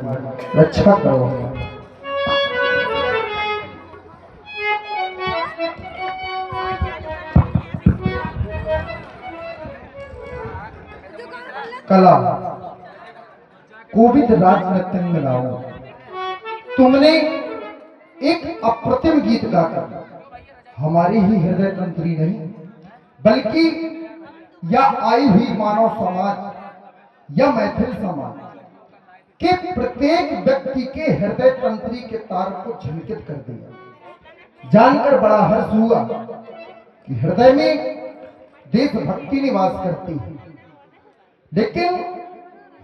की रक्षा करो। कला कोविद राज नृत्य गाओ। तुमने एक अप्रतिम गीत गाकर हमारी ही हृदय तंत्री नहीं बल्कि या आई हुई मानव समाज या मैथिल समाज के प्रत्येक व्यक्ति के हृदय तंत्री के तार को झंकित कर दिया। जानकर बड़ा हर्ष हुआ कि हृदय में देशभक्ति निवास करती है, लेकिन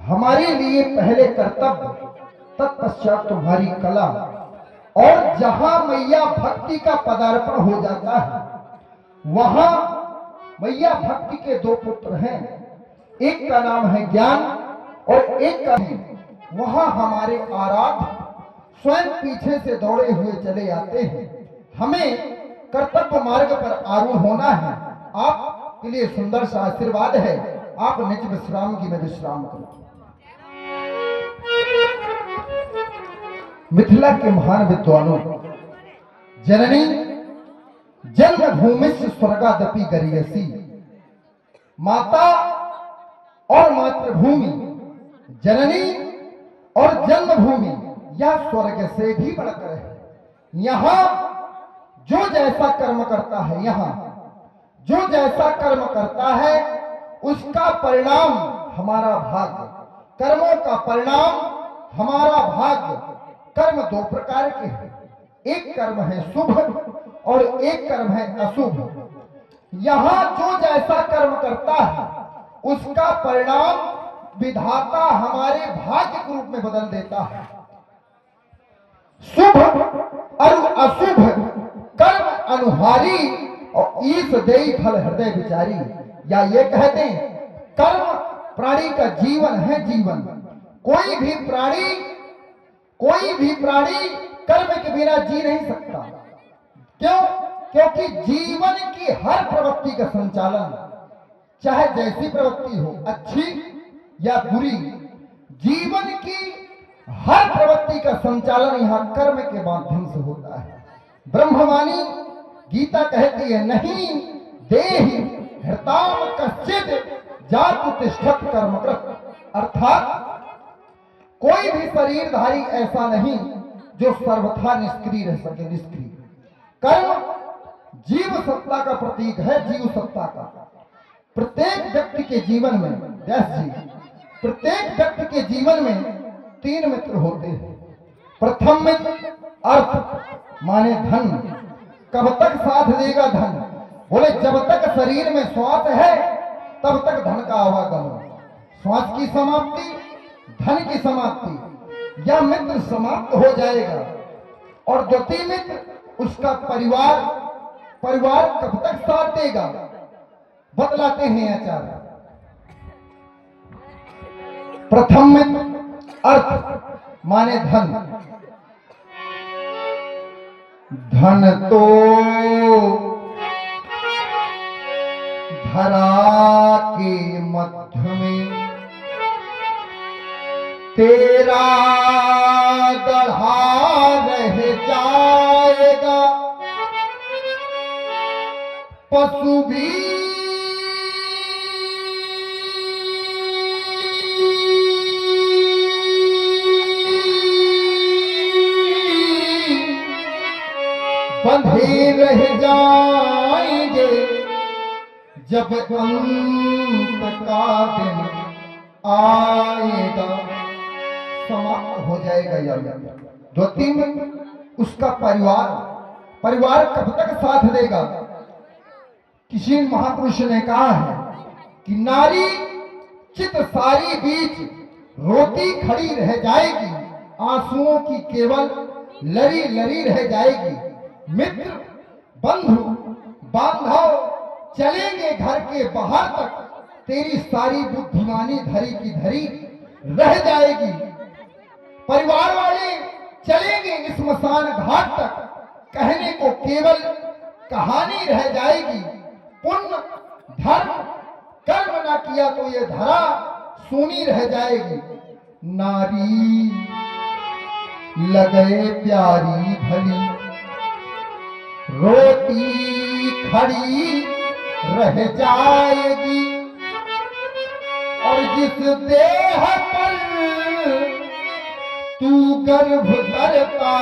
हमारे लिए पहले कर्तव्य, तत्पश्चात तुम्हारी कला। और जहां मैया भक्ति का पदार्पण हो जाता है वहां मैया भक्ति के दो पुत्र हैं, एक का नाम है ज्ञान और एक का है। वहां हमारे आराध्य स्वयं पीछे से दौड़े हुए चले आते हैं। हमें कर्तव्य मार्ग पर आरूढ़ होना है। आपके लिए सुंदर सा आशीर्वाद है, आप निज विश्राम की मैं विश्राम करूं। मिथिला के महान विद्वानों, जननी जन्मभूमि स्वर्गादपि गरियसी, माता और मातृभूमि, जननी और जन्मभूमि यह स्वर्ग से भी बढ़कर है। यहां जो जैसा कर्म करता है, यहां जो जैसा कर्म करता है उसका परिणाम हमारा भाग्य, कर्मों का परिणाम हमारा भाग्य। कर्म दो प्रकार के हैं, एक कर्म है शुभ और एक कर्म है अशुभ। यहां जो जैसा कर्म करता है उसका परिणाम विधाता हमारे भाग्य के रूप में बदल देता है। शुभ और अशुभ कर्म अनुहारी और ईश देई फल हृदय विचारी, या ये कहते हैं कर्म प्राणी का जीवन है। जीवन कोई भी प्राणी कर्म के बिना जी नहीं सकता। क्यों? क्योंकि जीवन की हर प्रवृत्ति का संचालन, चाहे जैसी प्रवृत्ति हो, अच्छी या बुरी, जीवन की हर प्रवृत्ति का संचालन यहां कर्म के माध्यम से होता है। ब्रह्मवाणी गीता कहती है, नहीं देहि हृताम कश्चित् जातु तिष्ठत् कर्मकृत्। अर्थात कोई भी शरीरधारी ऐसा नहीं जो सर्वथा निष्क्रिय रह सके। निष्क्रिय कर्म जीव सत्ता का प्रतीक है, जीव सत्ता का। प्रत्येक व्यक्ति के जीवन में, व्यास जी, प्रत्येक व्यक्ति के जीवन में तीन मित्र होते हैं। प्रथम मित्र अर्थ माने धन। कब तक साथ देगा धन? बोले जब तक शरीर में श्वास है तब तक धन का आवागमन। श्वास की समाप्ति, धन की समाप्ति, यह मित्र समाप्त हो जाएगा। और द्वितीय मित्र उसका परिवार। परिवार कब तक साथ देगा? बतलाते हैं आचार्य। प्रथम मित्र अर्थ माने धन। धन तो धरा के मध्य में तेरा गढ़ा रह जाएगा, पशु भी बंधे रह जाएंगे जब अंत का दिन आएगा। समाप्त हो जाएगा। द्वितीय में उसका परिवार। परिवार कब तक साथ देगा? किसी महापुरुष ने कहा है कि नारी चित सारी बीच रोती खड़ी रह जाएगी, आंसुओं की केवल लरी लरी रह जाएगी। मित्र बंधु बांधव चलेंगे घर के बाहर तक, तेरी सारी बुद्धिमानी धरी की धरी रह जाएगी। परिवार वाले चलेंगे स्मशान घाट तक, कहने को केवल कहानी रह जाएगी। पुण्य धर्म कर्म ना किया तो ये धरा सूनी रह जाएगी। नारी लगे प्यारी भली रोटी खड़ी रह जाएगी, और जिस देह पर तू गर्भ करता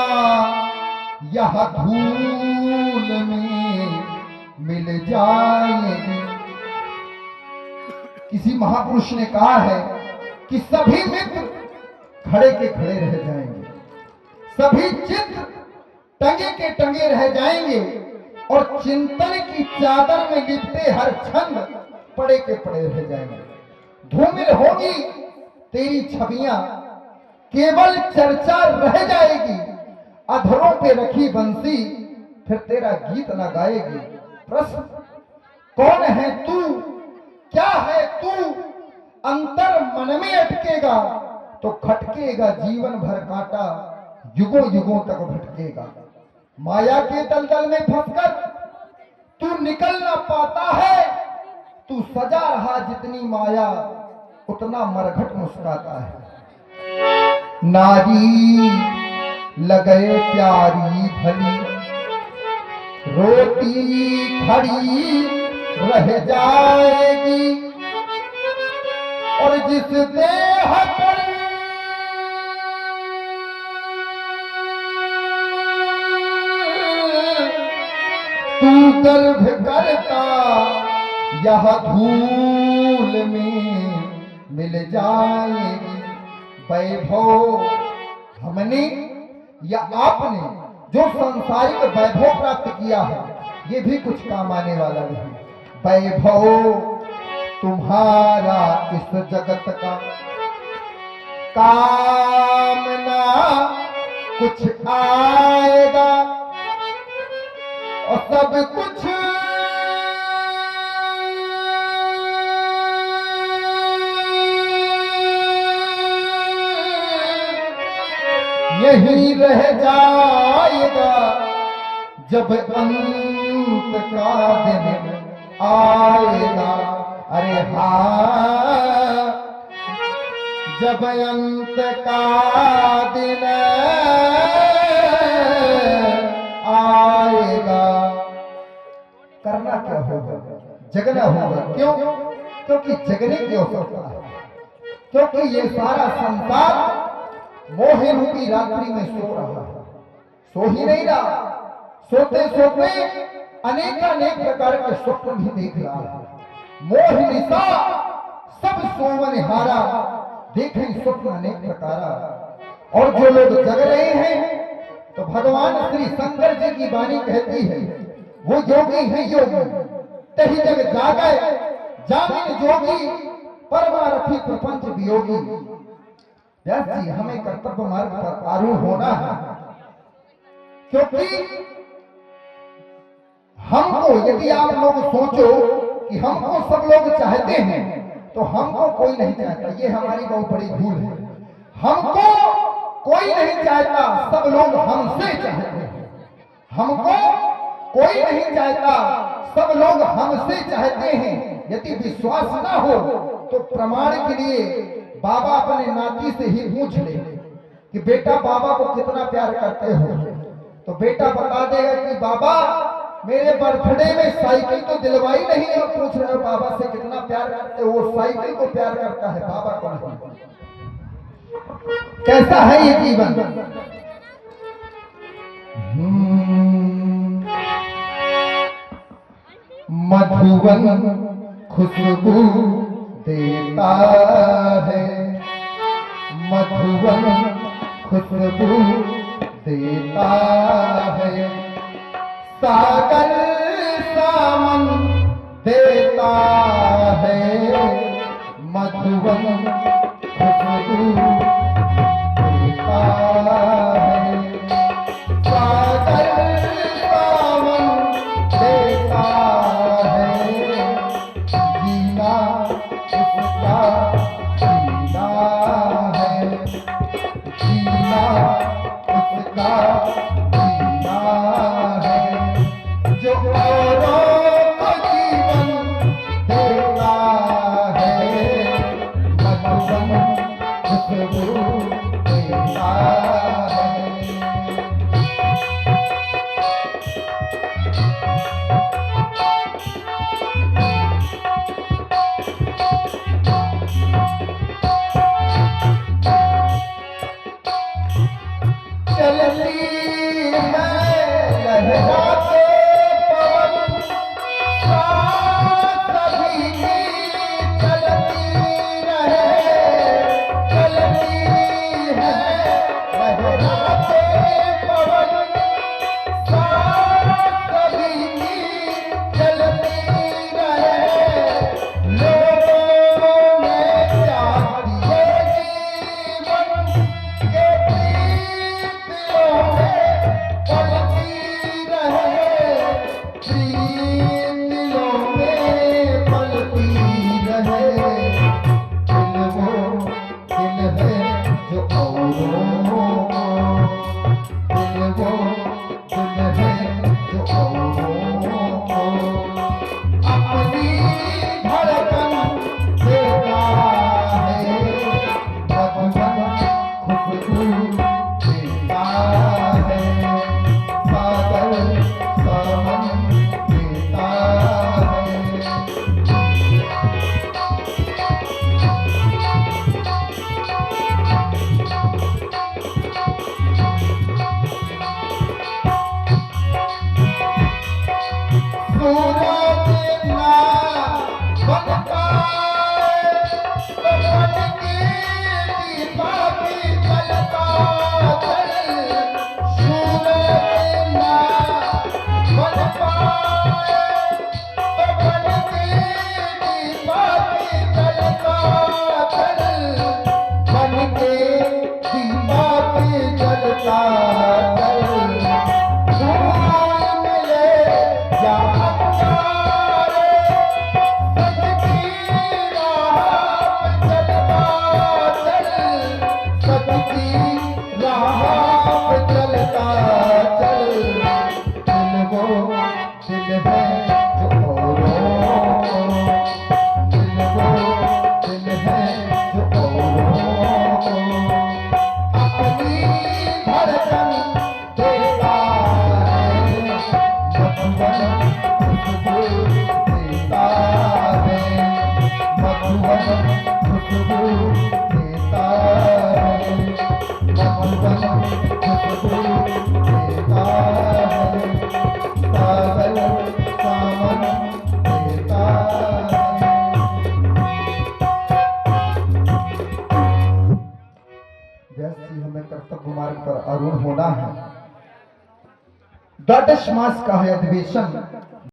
यह धूल में मिल जाएगी। किसी महापुरुष ने कहा है कि सभी मित्र खड़े के खड़े रह जाएंगे, सभी चित्र टंगे के टंगे रह जाएंगे, और चिंतन की चादर में लिपटे हर क्षण पड़े के पड़े रह जाएंगे। धूमिल होगी तेरी छवियां, केवल चर्चा रह जाएगी, अधरों पे रखी बंसी फिर तेरा गीत न गाएगी। प्रश्न, कौन है तू, क्या है तू, अंतर मन में अटकेगा तो खटकेगा जीवन भर कांटा, युगों युगों तक भटकेगा। माया के दलदल में फंसकर तू निकल ना पाता है, तू सजा रहा जितनी माया उतना मरघट मुस्कुराता है। नारी लगे प्यारी भली रोटी खड़ी रह जाएगी, और जिस देह पर तू गर्भ करता यह धूल में मिल जाएगी। वैभव हमने या आपने जो सांसारिक वैभव प्राप्त किया है ये भी कुछ काम आने वाला नहीं। वैभव तुम्हारा इस जगत का कामना कुछ आएगा, और सब कुछ यही रह जाएगा, जब अंत का दिन आएगा। अरे हाँ, जब अंत का दिन आएगा। करना क्या होगा? जगना होगा। क्यों? क्योंकि जगने की आवश्यकता है, क्योंकि ये सारा संसार मोह रूपी रात्रि में सो रहा है, सो ही नहीं रहा, सोते सोते अनेकानेक प्रकार के स्वप्न भी देख रहा है। मोह निशा सब सोवन हारा, देखे स्वप्न अनेक प्रकार। और जो लोग जग रहे हैं तो भगवान श्री शंकर जी की वाणी कहती है, वो योगी है योगी तही जग जागे, जामिन जोगी परमारथी प्रपंच वियोगी। व्यास जी, हमें कर्तव्य मार्ग पर आरूढ़ होना है, क्योंकि हमको, यदि आप लोग सोचो कि हमको सब लोग चाहते हैं तो हमको कोई नहीं चाहता, ये हमारी बहुत बड़ी भूल है। हमको कोई नहीं चाहता, सब लोग हमसे चाहते हैं। हमको कोई नहीं चाहता, सब लोग हमसे चाहते हैं। यदि विश्वास ना हो तो प्रमाण के लिए बाबा अपने नाती से ही पूछ ले कि बेटा बाबा को कितना प्यार करते हो, तो बेटा बता देगा कि बाबा मेरे बर्थडे में साइकिल तो दिलवाई नहीं, और पूछ रहे हो बाबा से कितना प्यार करते हो। वो साइकिल को प्यार करता है, बाबा को नहीं। कैसा है ये जीवन? मधुवन खुशबू देता है, मधुवन खुशबू देता है, सागर सामन देता है, मधुवन खुशबू देता है, सागर सामन देता है, जीना उसका जीना है, जीना उसका जीना है, जो औरों को जीवन देता है, मधुवन खुशबू देता है। लहराते पवन सांस कभी चलती रहे, लोगों ने त्याग दिए जीवन के प्रीत दिलों में पलती रहे, प्रीत दिलों में पलती रहे। दिल वो दिल है जो औरों को, दिल वो दिल है जो औरों को अपनी धड़कन देता है, मधुबन खुशबू देता है, सागर सावन देता है। सूरज ना बन पाए तो बन के दीपक जलता चल, सूरज ना बन पाए तो बन के दीपक जलता चल, बन के दीपक जलता चल। फूल मिले या अंगारे, सच की राह पे चलता चल, सच की राह पे चलता चल। दिल वो दिल है जो औरों को, दिल वो दिल है जो औरों को अपनी धड़कन देता है, मधुबन खुशबू देता है, मधुबन खुशबू देता है, मधुबन खुशबू देता है, सागर सावन देता है। व्यास जी, हमें कर्तव्य मार्ग पर आरूढ़ होना है। द्वादश मास का है अधिवेशन।